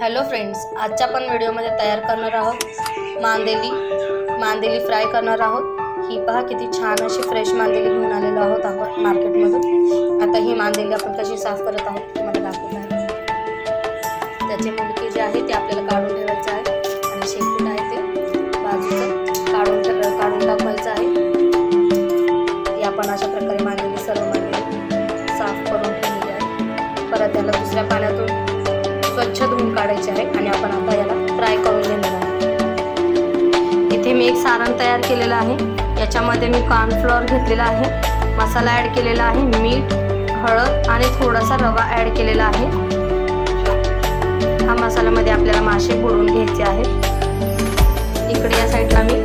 Hello friends, आजच्या पण व्हिडिओमध्ये तयार करणार आहोत मांदेली फ्राय करणार आहोत। ही पहा किती छान अशी फ्रेश मांदेली घेऊन आलेलो आहोत आपण मार्केटमधून। आता ही मांदेली आपण कशी साफ करत आहोत तुम्हाला दाखवत आहे। त्याचे मुंडके जे आहे ते आपल्याला काढून ठेवायचे आहे आणि शेपूट आहे ते बाजूचं काढून टाकायचं आहे। ही आपण अशा प्रकारे मांदेली सर्व मांदेली साफ करून ठेवली आहे। परत त्याला दुसऱ्या पाण्यातून स्वच्छ धुवून काढायचे आहे आणि आपण आता याला फ्राय करून घेणार आहोत। इथे मी एक सारण तयार केलेलं आहे। याच्यामध्ये मी कॉर्नफ्लोअर घेतलेला आहे, मसाला ॲड केलेला आहे, मीठ, हळद आणि थोडासा रवा ॲड केलेला आहे। हा मसाल्यामध्ये आपल्याला मासे बुडवून घ्यायचे आहेत। इकडे या साईडला मी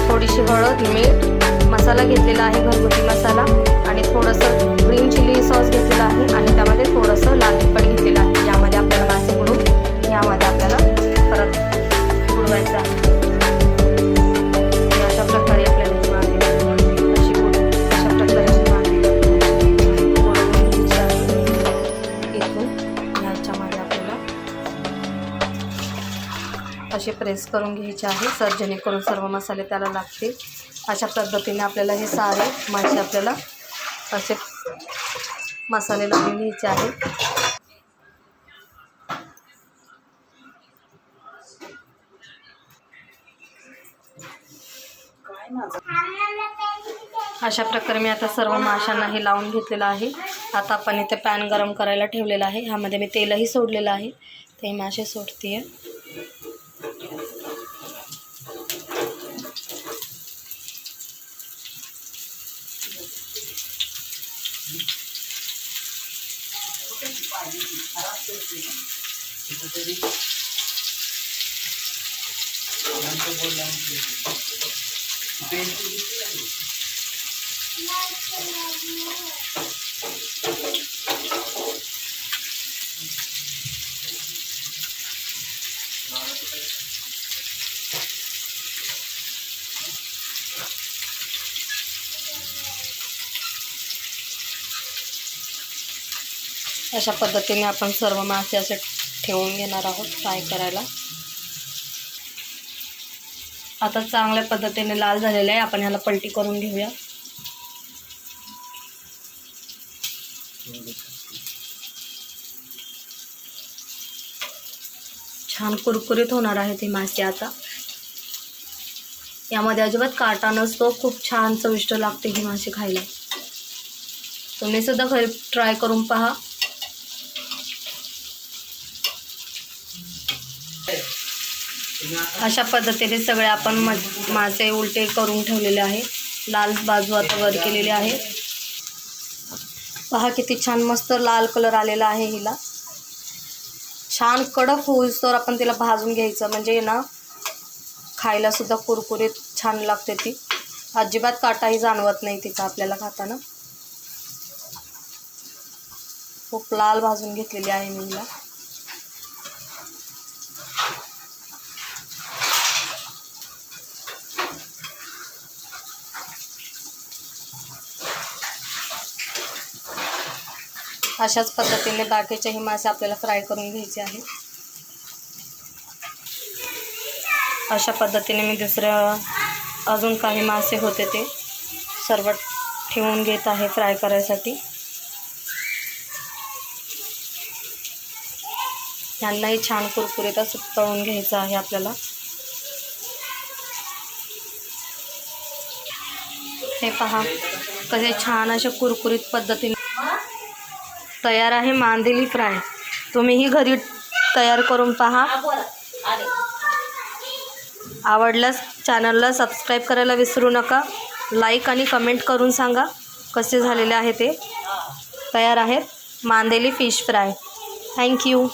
थोडीशी हळद, मीठ, मसाला घेतलेला आहे, घरगुती मसाला, आणि थोडंसं ग्रीन चिली सॉस घेतलेला आहे आणि त्यामध्ये थोडंसं लाल तिखट घेतलेलं आहे। यामध्ये आपल्याला मासे बुडवून यामध्ये आपल्याला परत बुडवायचं आहे। अशा प्रकारे आपल्याला अशा प्रकारे इथून याच्यामध्ये आपल्याला असे प्रेस करून घ्यायचे आहे सर, जेणेकरून सर्व मसाले त्याला लागतील। अशा पद्धतीने आपल्याला हे सारे मासे आपल्याला असे मसाले लावून घ्यायचे आहेत। अशा प्रकारे मी आता सर्व माशांना हे लावून घेतलेलं आहे। आता आपण इथे पॅन गरम करायला ठेवलेला आहे। ह्यामध्ये मी तेलही सोडलेलं आहे, ते मासे सोडते। अशा पद्धतीने आपण सर्व मासे असे ठेवून घेणार आहोत फ्राय करायला। आता चांगल्या पद्धतीने लाल झालेले आहे, आपण ह्याला पलटी करून घेऊया। छान कुरकुरीत होणार आहे ते मासे। आता यामध्ये अजिबात काटा नसतो, खूप छान चविष्ट लागते ही मासे खायला। तुम्ही सुद्धा घरी ट्राय करून पहा। अशा पद्धतीने सगळे आपण मासे उलटे करून ठेवलेले आहे। लाल बाजू आता वर केलेली आहे। पहा किती छान मस्त लाल कलर आलेला आहे। हिला छान कडक होईस्तोवर आपण तिला भाजून घ्यायचं, म्हणजे ना खायला सुद्धा कुरकुरीत छान लागते ती। अजिबात काटाही जाणवत नाही तिचा आपल्याला खाताना। खूप लाल भाजून घेतलेली आहे मी हिला। अशाच पद्धतीने बाकीचेही मासे आपल्याला फ्राय करून घ्यायचे आहे। अशा पद्धतीने मी अजून काही मासे होते ते सर्व ठेवून घेत आहे फ्राय करायसाठी। यांनाही छान कुरकुरीत असं तळून घ्यायचं आहे आपल्याला। हे पहा कसे छान अशा कुरकुरीत पद्धतीने तयार आहे मांदेली फ्राय। तुम्हीही घरी तयार करून पहा। आवडल्यास चॅनलला सबस्क्राईब करायला विसरू नका। लाईक आणि कमेंट करून सांगा कसे झालेले आहे ते। तयार आहेत मांदेली फिश फ्राय। थँक्यू।